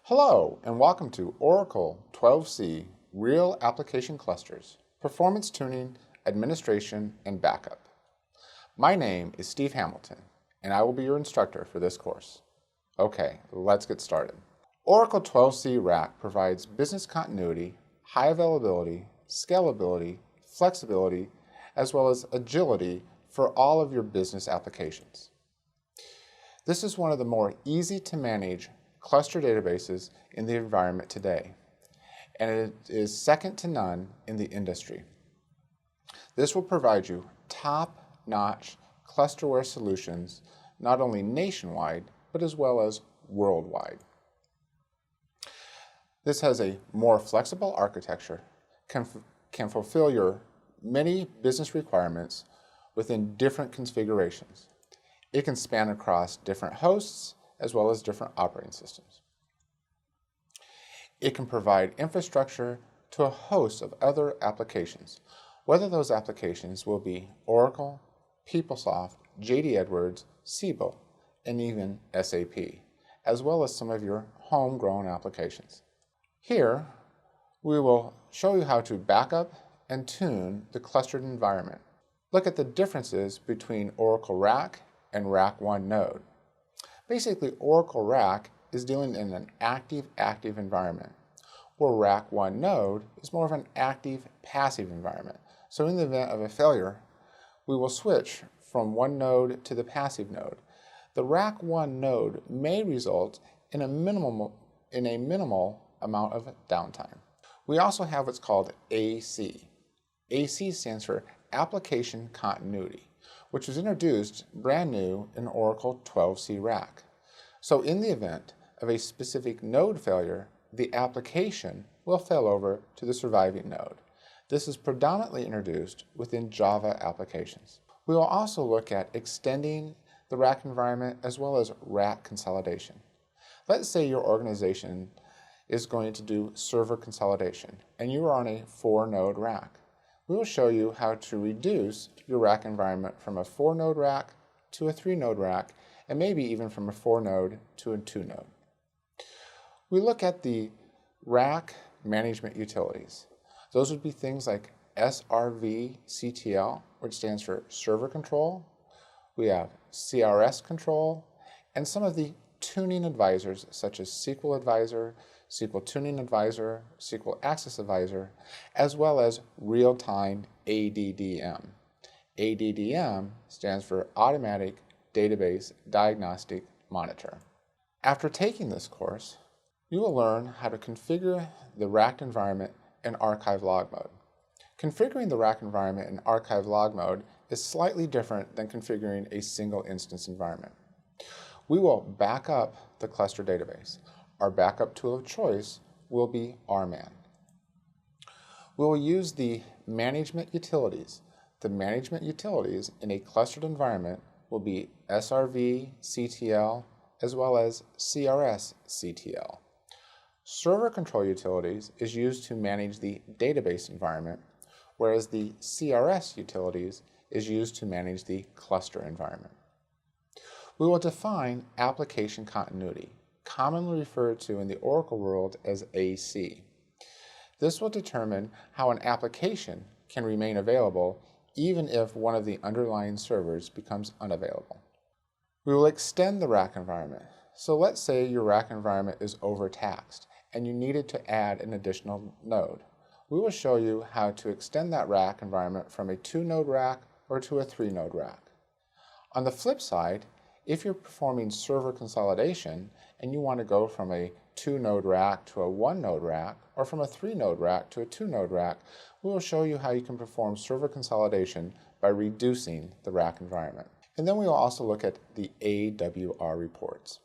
Hello, and welcome to Oracle 12c Real Application Clusters, Performance Tuning, Administration, and Backup. My name is Steve Hamilton, and I will be your instructor for this course. Okay, let's get started. Oracle 12c RAC provides business continuity, high availability, scalability, flexibility, as well as agility for all of your business applications. This is one of the more easy to manage cluster databases in the environment today, and it is second to none in the industry. This will provide you top-notch clusterware solutions not only nationwide, but as well as worldwide. This has a more flexible architecture, can fulfill your many business requirements within different configurations. It can span across different hosts as well as different operating systems. It can provide infrastructure to a host of other applications, whether those applications will be Oracle, PeopleSoft, JD Edwards, Siebel, and even SAP, as well as some of your homegrown applications. Here, we will show you how to backup and tune the clustered environment. Look at the differences between Oracle RAC and RAC 1 node. Basically, Oracle RAC is dealing in an active environment, where RAC 1 node is more of an active-passive environment. So in the event of a failure, we will switch from one node to the passive node. The RAC 1 node may result in a minimal amount of downtime. We also have what's called AC. AC stands for Application Continuity, which was introduced brand new in Oracle 12c RAC. So in the event of a specific node failure, the application will fail over to the surviving node. This is predominantly introduced within Java applications. We will also look at extending the RAC environment as well as RAC consolidation. Let's say your organization is going to do server consolidation and you are on a 4-node RAC. We will show you how to reduce your RAC environment from a 4-node RAC to a 3-node RAC, and maybe even from a 4-node to a 2-node. We look at the RAC management utilities. Those would be things like SRVCTL, which stands for Server Control. We have CRS Control, and some of the tuning advisors such as SQL Advisor, SQL Tuning Advisor, SQL Access Advisor, as well as real-time ADDM. ADDM stands for Automatic Database Diagnostic Monitor. After taking this course, you will learn how to configure the RAC environment in archive log mode. Configuring the RAC environment in archive log mode is slightly different than configuring a single instance environment. We will back up the cluster database. Our backup tool of choice will be RMAN. We will use the management utilities. The management utilities in a clustered environment will be SRVCTL as well as CRSCTL. Server control utilities is used to manage the database environment, whereas the CRS utilities is used to manage the cluster environment. We will define application continuity, commonly referred to in the Oracle world as AC. This will determine how an application can remain available even if one of the underlying servers becomes unavailable. We will extend the RAC environment. So let's say your RAC environment is overtaxed and you needed to add an additional node. We will show you how to extend that RAC environment from a 2-node RAC or to a 3-node RAC. On the flip side, if you're performing server consolidation and you want to go from a 2-node RAC to a 1-node RAC, or from a 3-node RAC to a 2-node RAC, we will show you how you can perform server consolidation by reducing the RAC environment. And then we will also look at the AWR reports.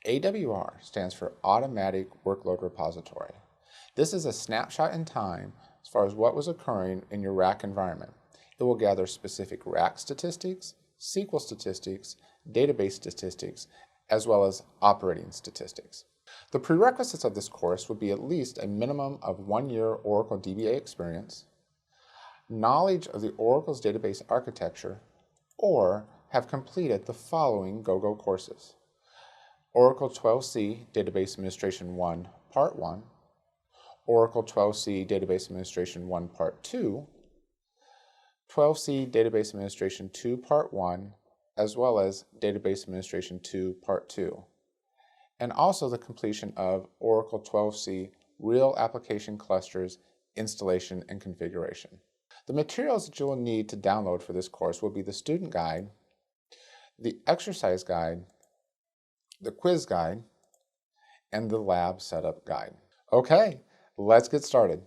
AWR stands for Automatic Workload Repository. This is a snapshot in time as far as what was occurring in your RAC environment. It will gather specific RAC statistics, SQL statistics, database statistics, as well as operating statistics. The prerequisites of this course would be at least a minimum of 1 year Oracle DBA experience, knowledge of the Oracle's database architecture, or have completed the following GoGo courses: Oracle 12c Database Administration 1 Part 1, Oracle 12c Database Administration 1 Part 2, 12c Database Administration 2 Part 1, as well as Database Administration 2 Part 2, and also the completion of Oracle 12c Real Application Clusters Installation and Configuration. The materials that you will need to download for this course will be the student guide, the exercise guide, the quiz guide, and the lab setup guide. Okay, let's get started.